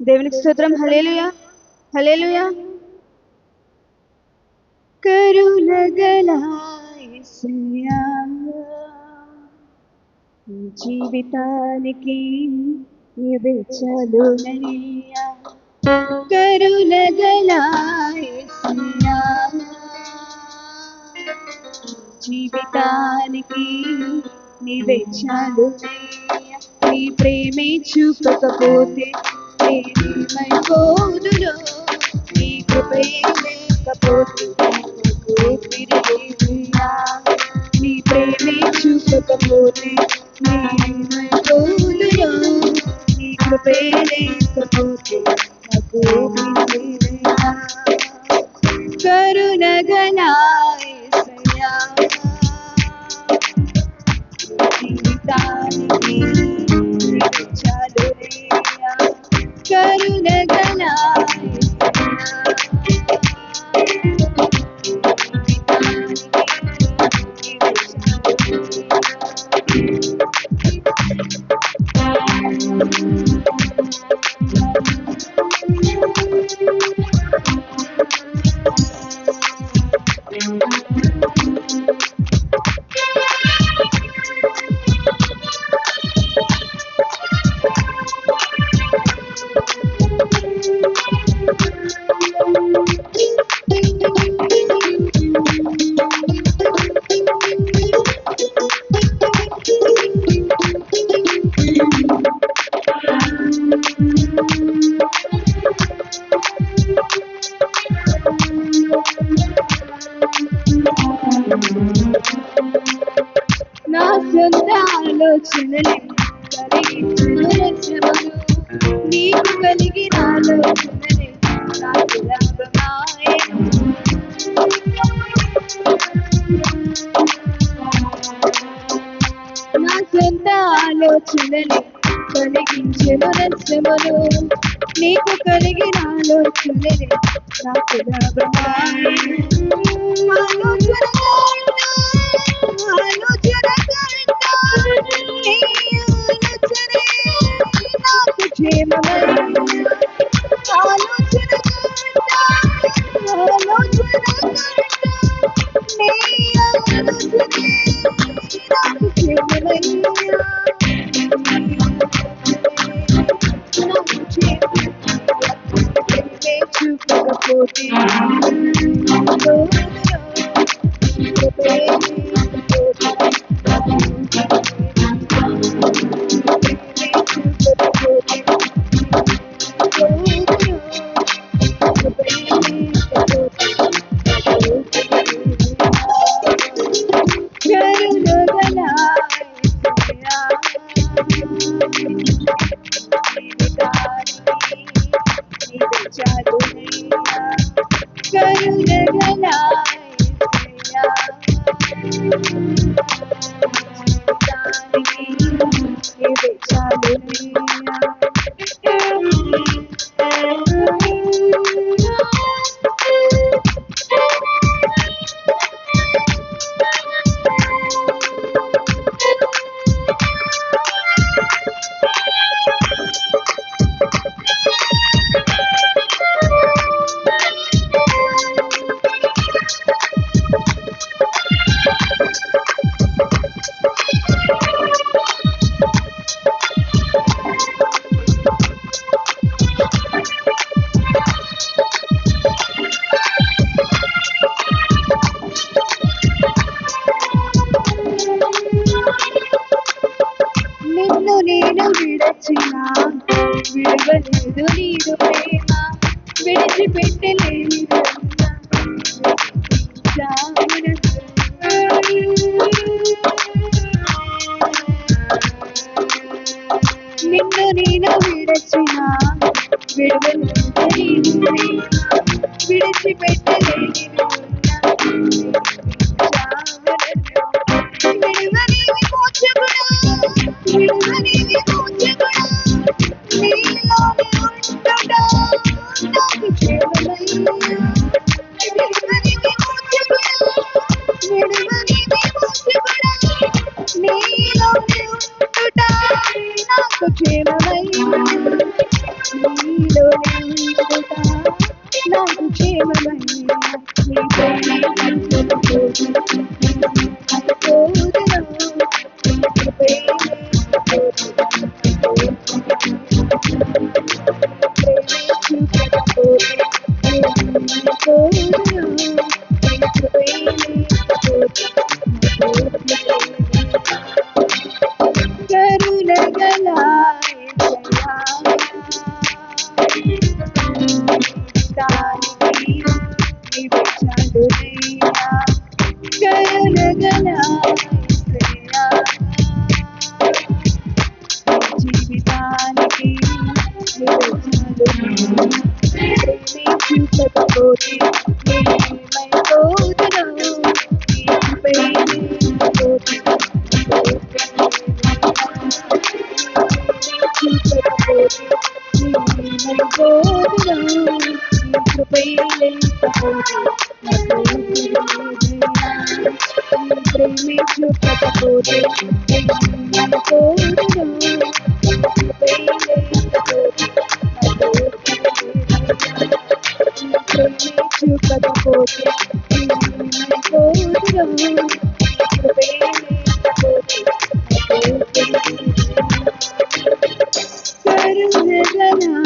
దేవునికి స్తోత్రం. హల్లెలూయా, హల్లెలూయా. కరుణగల యేసయ్యా, జీవితానికి నీవే చాలునయ్యా. కరుణగల యేసయ్యా, జీవితానికి నీవే చాలునయ్యా. నీ ప్రేమే చూపకపోతే నేనేమైపోదును, నీ కృపే లేకపోతే నాకు ఊపిరిలేదయ్యా. నీ ప్రేమే చూపకపోతే నేనేమైపోదును, నీ కృపే లేకపోతే నాకు ఊపిరిలేదయ్యా. కరుణగల యేసయ్యా, జీవితానికి నీవే చాలునయ్యా. కరుణగల నా సొంత ఆలోచనలే కలిగించిన శ్రమలు, నీకు కలిగిన ఆలోచనలే నాకు లాభమాయెను. నా సొంత ఆలోచనలే కలిగించిన శ్రమలు, నీకు కలిగిన ఆలోచనలే నాకు లాభమాయెను. నాకు క్షేమమయ్యా. చూపకపోతే నేను విడచినా విడవలేదు నీరు ప్రేమ, విడిచిపెట్టలేని నిన్ను నేను విడచినా విడవలేదు నీరు ప్రేమ, విడిచిపెట్టలేని నీలోనే ఉండుట నాకు క్షేమమయ్యా నీ ప్రేమే నచ్చకపోతే అయిపోదునా నీ ప్రేమే చూపకపోతే అయిపోదునా నీ ప్రేమే కరుణగల దానికి నీవే చాలునయ్యా కరుణగల జీవితానికి నీవే చాలునయ్యా ప్రేమే చూపకపోతే నేనేమైపోదునా నీ ప్రేమే ప్రేమే చూపకపోతే కరుణగల